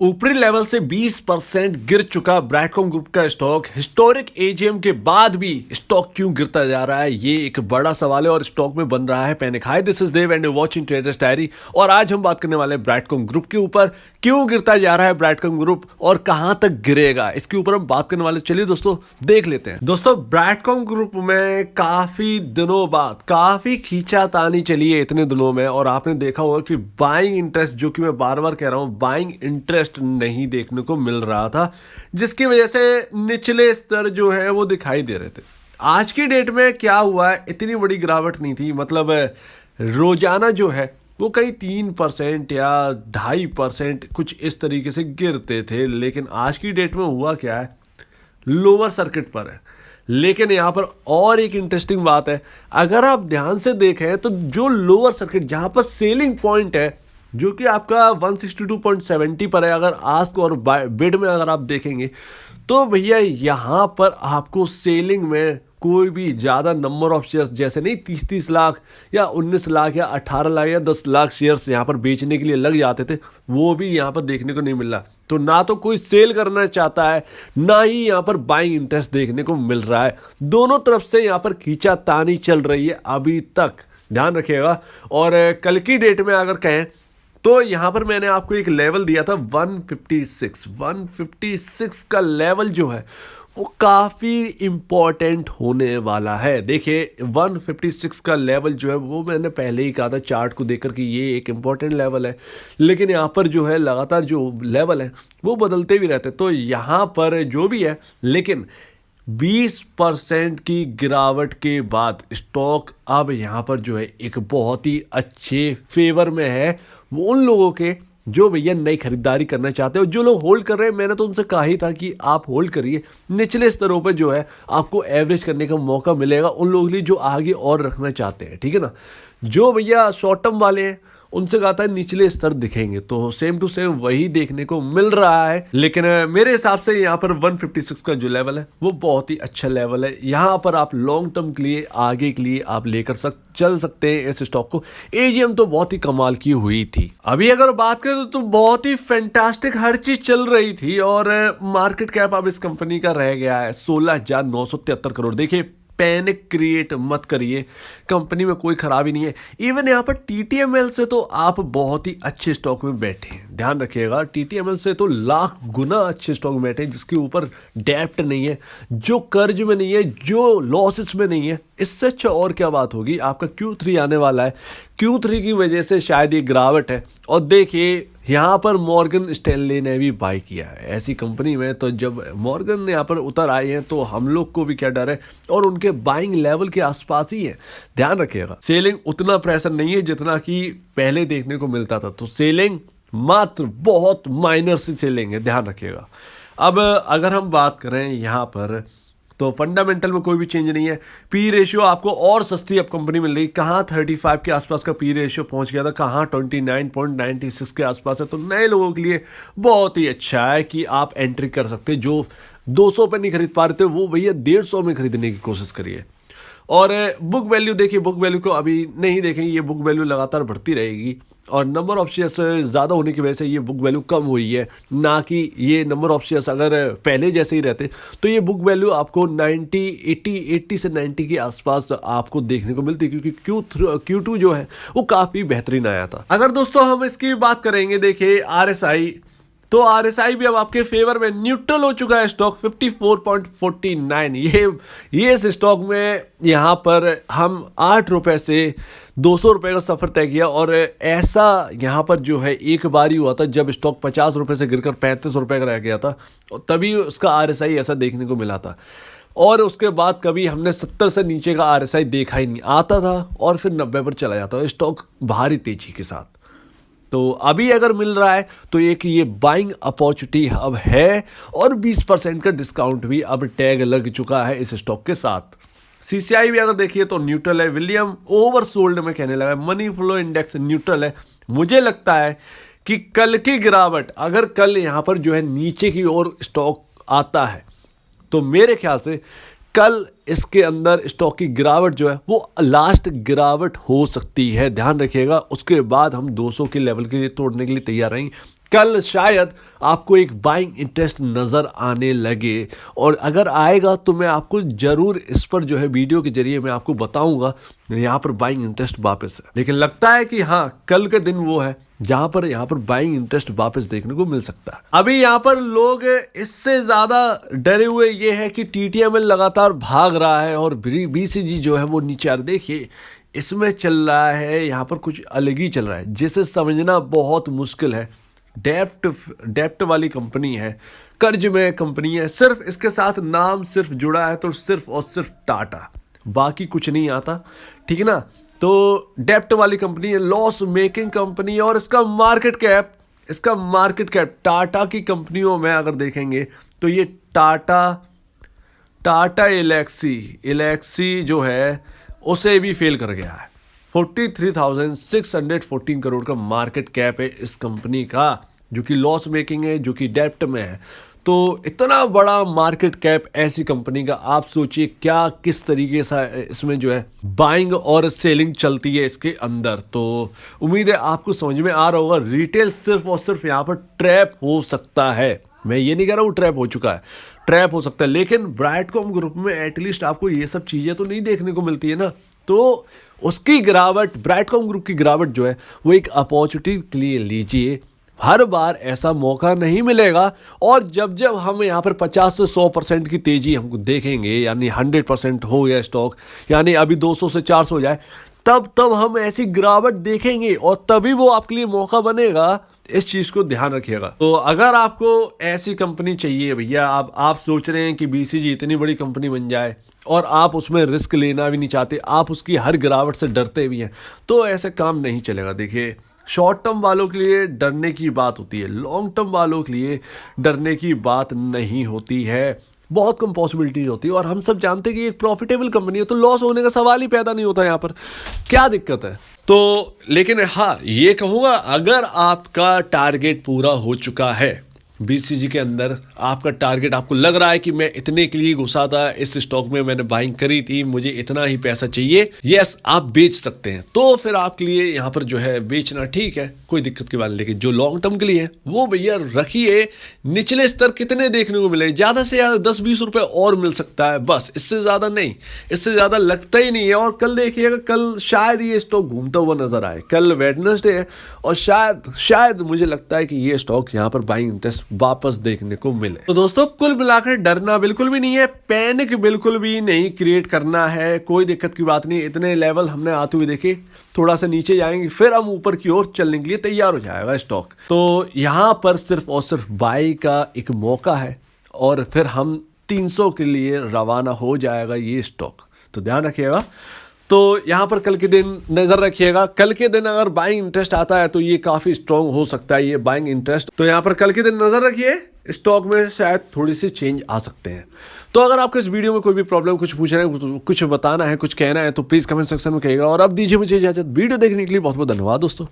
ऊपरी लेवल से 20% गिर चुका ब्रैडकॉम ग्रुप का स्टॉक। हिस्टोरिक एजीएम के बाद भी स्टॉक क्यों गिरता जा रहा है, ये एक बड़ा सवाल है और स्टॉक में बन रहा है panic. Hi, this is Dev and watching traders diary. और आज हम बात करने वाले हैं ब्रैडकॉम ग्रुप के ऊपर। क्यों गिरता जा रहा है ब्रैडकॉम ग्रुप और कहां तक गिरेगा, इसके ऊपर हम बात करने वाले। चलिए दोस्तों देख लेते हैं। दोस्तों, ब्रैडकॉम ग्रुप में काफी दिनों बाद काफी खींचातानी चली है इतने दिनों में, और आपने देखा होगा कि बाइंग इंटरेस्ट, जो कि मैं बार बार कह रहा हूं, बाइंग इंटरेस्ट नहीं देखने को मिल रहा था, जिसकी वजह से निचले स्तर जो है वो दिखाई दे रहे थे। आज की डेट में क्या हुआ है, इतनी बड़ी गिरावट नहीं थी। मतलब रोजाना जो है वो कहीं 3% या 2.5% कुछ इस तरीके से गिरते थे, लेकिन आज की डेट में हुआ क्या है, लोअर सर्किट पर है। लेकिन यहाँ पर और एक इंटरेस्टिंग बात है, अगर आप ध्यान से देखें तो जो लोअर सर्किट, जहाँ पर सेलिंग पॉइंट है, जो कि आपका 162.70 पर है, अगर आस्क और बिड में अगर आप देखेंगे तो भैया यहाँ पर आपको सेलिंग में कोई भी ज़्यादा नंबर ऑफ शेयर्स, जैसे नहीं 30 लाख या 19 लाख या 18 लाख या 10 लाख शेयर्स यहाँ पर बेचने के लिए लग जाते थे, वो भी यहाँ पर देखने को नहीं मिल रहा। तो ना तो कोई सेल करना चाहता है, ना ही यहाँ पर बाइंग इंटरेस्ट देखने को मिल रहा है। दोनों तरफ से यहाँ पर खींचातानी चल रही है अभी तक, ध्यान रखिएगा। और कल की डेट में अगर कहें तो यहाँ पर मैंने आपको एक लेवल दिया था 156 का लेवल जो है वो काफ़ी इम्पॉर्टेंट होने वाला है। देखिए 156 का लेवल जो है वो मैंने पहले ही कहा था चार्ट को देखकर कि ये एक इम्पॉर्टेंट लेवल है, लेकिन यहाँ पर जो है लगातार जो लेवल है वो बदलते भी रहते। तो यहाँ पर जो भी है, लेकिन 20% की गिरावट के बाद स्टॉक अब यहाँ पर जो है एक बहुत ही अच्छे फेवर में है वो उन लोगों के जो भैया नई खरीदारी करना चाहते हो। जो लोग होल्ड कर रहे हैं, मैंने तो उनसे कहा ही था कि आप होल्ड करिए, निचले स्तरों पर जो है आपको एवरेज करने का मौका मिलेगा उन लोगों के लिए जो आगे और रखना चाहते हैं, ठीक है ना। जो भैया शॉर्ट टर्म वाले हैं उनसे कहा था निचले स्तर दिखेंगे, तो सेम टू सेम वही देखने को मिल रहा है। लेकिन मेरे हिसाब से यहाँ पर 156 का जो लेवल है वो बहुत ही अच्छा लेवल है। यहाँ पर आप लॉन्ग टर्म के लिए, आगे के लिए आप लेकर चल सकते हैं इस स्टॉक को। एजीएम तो बहुत ही कमाल की हुई थी। अभी अगर बात करें तो बहुत ही फैंटास्टिक हर चीज चल रही थी, और मार्केट कैप अब इस कंपनी का रह गया है 16,973 करोड़। देखिए पैनिक क्रिएट मत करिए, कंपनी में कोई खराबी नहीं है। इवन यहाँ पर टीटीएमएल से तो आप बहुत ही अच्छे स्टॉक में बैठे हैं, ध्यान रखिएगा। टीटीएमएल से तो लाख गुना अच्छे स्टॉक में बैठे हैं, जिसके ऊपर डेप्ट नहीं है, जो कर्ज में नहीं है, जो लॉसेस में नहीं है। इससे अच्छा और क्या बात होगी। आपका Q3 आने वाला है, Q3 की वजह से शायद ये गिरावट है। और देखिए यहाँ पर मॉर्गन स्टैनली ने भी बाय किया है ऐसी कंपनी में, तो जब मॉर्गन यहाँ पर उतर आए हैं तो हम लोग को भी क्या डर है, और उनके बाइंग लेवल के आसपास ही है, ध्यान रखिएगा। सेलिंग उतना प्रेशर नहीं है जितना कि पहले देखने को मिलता था, तो सेलिंग मात्र बहुत माइनर सी सेलिंग है, ध्यान रखिएगा। अब अगर हम बात करें यहाँ पर तो फंडामेंटल में कोई भी चेंज नहीं है। पी रेशियो आपको और सस्ती अब कंपनी मिल रही, कहाँ 35 के आसपास का पी रेशियो पहुंच गया था, कहाँ 29.96 के आसपास है। तो नए लोगों के लिए बहुत ही अच्छा है कि आप एंट्री कर सकते हैं। जो 200 पे नहीं खरीद पा रहे थे वो भैया 150 में खरीदने की कोशिश करिए। और बुक वैल्यू देखिए, बुक वैल्यू को अभी नहीं देखेंगे, ये बुक वैल्यू लगातार बढ़ती रहेगी, और नंबर ऑफ शेयर्स ज़्यादा होने की वजह से ये बुक वैल्यू कम हुई है, ना कि ये नंबर ऑफ शेयर्स अगर पहले जैसे ही रहते तो ये बुक वैल्यू आपको 80 से 90 के आसपास आपको देखने को मिलती, क्योंकि Q2 जो है वो काफ़ी बेहतरीन आया था। अगर दोस्तों हम इसकी बात करेंगे, देखिए RSI, तो RSI भी अब आपके फेवर में, न्यूट्रल हो चुका है स्टॉक 54.49। ये इस स्टॉक में यहाँ पर हम 8 रुपए से 200 रुपए का सफर तय किया, और ऐसा यहाँ पर जो है एक बार ही हुआ था जब स्टॉक 50 रुपए से गिरकर 35 रुपए का रह गया था, और तभी उसका RSI ऐसा देखने को मिला था। और उसके बाद कभी हमने 70 से नीचे का RSI देखा ही नहीं, आता था और फिर 90 पर चला जाता स्टॉक भारी तेजी के साथ। तो अभी अगर मिल रहा है तो एक ये बाइंग अपॉर्चुनिटी अब है, और 20% का डिस्काउंट भी अब टैग लग चुका है इस स्टॉक के साथ। CCI भी अगर देखिए तो न्यूट्रल है, विलियम ओवरसोल्ड में कहने लगा है, मनी फ्लो इंडेक्स न्यूट्रल है। मुझे लगता है कि कल की गिरावट, अगर कल यहाँ पर जो है नीचे की ओर स्टॉक आता है तो मेरे ख्याल से कल इसके अंदर स्टॉक की गिरावट जो है वो लास्ट गिरावट हो सकती है, ध्यान रखिएगा। उसके बाद हम 200 के लेवल के लिए तोड़ने के लिए तैयार रहेंगे। कल शायद आपको एक बाइंग इंटरेस्ट नज़र आने लगे, और अगर आएगा तो मैं आपको ज़रूर इस पर जो है वीडियो के जरिए मैं आपको बताऊंगा यहाँ पर बाइंग इंटरेस्ट वापस है। लेकिन लगता है कि हाँ, कल का दिन वो है जहां पर यहाँ पर बाइंग इंटरेस्ट वापस देखने को मिल सकता है। अभी यहाँ पर लोग इससे ज़्यादा डरे हुए ये है कि TTML लगातार भाग रहा है और BCG जो है वो नीचे आ रहा है। देखिए इसमें चल रहा है, यहाँ पर कुछ अलग ही चल रहा है जिसे समझना बहुत मुश्किल है। डेप्ट वाली कंपनी है, कर्ज में कंपनी है, सिर्फ इसके साथ नाम सिर्फ जुड़ा है तो सिर्फ और सिर्फ टाटा, बाकी कुछ नहीं आता, ठीक है ना। तो डेप्ट वाली कंपनी है, लॉस मेकिंग कंपनी है, और इसका मार्केट कैप टाटा की कंपनियों में अगर देखेंगे तो ये टाटा एलेक्सी जो है उसे भी फेल कर गया है। 43,614 करोड़ का मार्केट कैप है इस कंपनी का, जो कि लॉस मेकिंग है, जो कि डेप्ट में है। तो इतना बड़ा मार्केट कैप ऐसी कंपनी का, आप सोचिए क्या किस तरीके से इसमें जो है बाइंग और सेलिंग चलती है इसके अंदर। तो उम्मीद है आपको समझ में आ रहा होगा। रिटेल सिर्फ और सिर्फ यहाँ पर ट्रैप हो सकता है, मैं ये नहीं कह रहा हूँ ट्रैप हो चुका है, ट्रैप हो सकता है, लेकिन ब्राइटकॉम ग्रुप में एटलीस्ट आपको ये सब चीज़ें तो नहीं देखने को मिलती है ना। तो उसकी गिरावट, ब्राइटकॉम ग्रुप की गिरावट जो है वो एक अपॉर्चुनिटी के लिए लीजिए। हर बार ऐसा मौका नहीं मिलेगा, और जब जब हम यहाँ पर 50 से 100% की तेज़ी हमको देखेंगे, यानी 100% हो गया स्टॉक, यानी अभी 200 से 400 हो जाए, तब हम ऐसी गिरावट देखेंगे और तभी वो आपके लिए मौका बनेगा। इस चीज़ को ध्यान रखिएगा। तो अगर आपको ऐसी कंपनी चाहिए भैया, आप सोच रहे हैं कि BCG इतनी बड़ी कंपनी बन जाए और आप उसमें रिस्क लेना भी नहीं चाहते, आप उसकी हर गिरावट से डरते भी हैं, तो ऐसे काम नहीं चलेगा। देखिए शॉर्ट टर्म वालों के लिए डरने की बात होती है, लॉन्ग टर्म वालों के लिए डरने की बात नहीं होती है। बहुत कम पॉसिबिलिटीज होती है, और हम सब जानते हैं कि एक प्रॉफिटेबल कंपनी है तो लॉस होने का सवाल ही पैदा नहीं होता। यहाँ पर क्या दिक्कत है? तो लेकिन हाँ, ये कहूँगा अगर आपका टारगेट पूरा हो चुका है BCG के अंदर, आपका टारगेट, आपको लग रहा है कि मैं इतने के लिए घुसा था इस स्टॉक में, मैंने बाइंग करी थी, मुझे इतना ही पैसा चाहिए, यस आप बेच सकते हैं। तो फिर आपके लिए यहाँ पर जो है बेचना ठीक है, कोई दिक्कत की बात नहीं। लेकिन जो लॉन्ग टर्म के लिए है वो भैया रखिए। निचले स्तर कितने देखने को मिले? ज़्यादा से ज़्यादा 10-20 रुपए और मिल सकता है, बस, इससे ज़्यादा नहीं, इससे ज़्यादा लगता ही नहीं है। और कल देखिएगा, कल शायद ये स्टॉक घूमता हुआ नजर आए, कल वेडनेसडे है, और शायद मुझे लगता है कि ये स्टॉक यहाँ पर बाइंग इंटरेस्ट वापस देखने को मिले। तो दोस्तों कुल मिलाकर डरना बिल्कुल भी नहीं है, पैनिक बिल्कुल भी नहीं क्रिएट करना है, कोई दिक्कत की बात नहीं। इतने लेवल हमने आते हुए देखे, थोड़ा सा नीचे जाएंगे फिर हम ऊपर की ओर चलने के लिए तैयार हो जाएगा स्टॉक। तो यहाँ पर सिर्फ और सिर्फ बाई का एक मौका है, और फिर हम 300 के लिए रवाना हो जाएगा ये स्टॉक, तो ध्यान रखिएगा। तो यहाँ पर कल के दिन नज़र रखिएगा, कल के दिन अगर बाइंग इंटरेस्ट आता है तो ये काफ़ी स्ट्रॉन्ग हो सकता है ये बाइंग इंटरेस्ट। तो यहाँ पर कल के दिन नज़र रखिए, स्टॉक में शायद थोड़ी सी चेंज आ सकते हैं। तो अगर आपको इस वीडियो में कोई भी प्रॉब्लम, कुछ पूछना है, कुछ बताना है, कुछ कहना है, तो प्लीज़ कमेंट सेक्शन में कहिएगा। और अब दीजिए मुझे इजाज़त। वीडियो देखने के लिए बहुत बहुत धन्यवाद दोस्तों।